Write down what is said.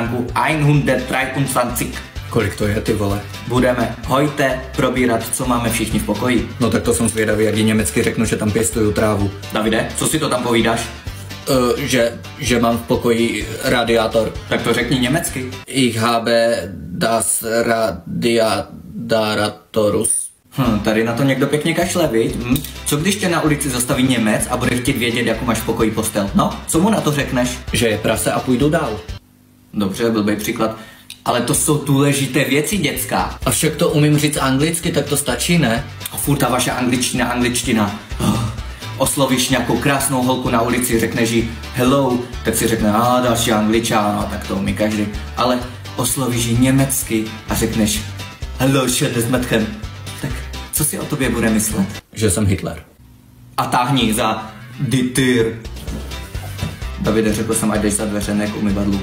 123. Kolik to je, ty vole? Budeme hojte probírat, co máme všichni v pokoji. No tak to jsem zvědavý, jak jí německy řeknu, že tam pěstuju trávu. Davide, co si to tam povídáš? Že mám v pokoji radiátor. Tak to řekni německy. Ich habe das Radiatorus. Tady na to někdo pěkně kašle, viď? Co když tě na ulici zastaví Němec a bude chtít vědět, jakou máš v pokoji postel? No, co mu na to řekneš? Že je prase a půjdu dál. Dobře, blbej příklad. Ale to jsou důležité věci, děcka. A však to umím říct anglicky, tak to stačí, ne? A furt ta vaše angličtina. Oslovíš nějakou krásnou holku na ulici, řekneš jí hello, tak si řekne, další Angličan, no, tak to umí každý. Ale oslovíš jí německy a řekneš hello, schönes Mädchen. Tak co si o tobě bude myslet? Že jsem Hitler. A táhni za die Tür. Davide, řekl jsem, ať jdeš za dveře, ne k umyvadlu.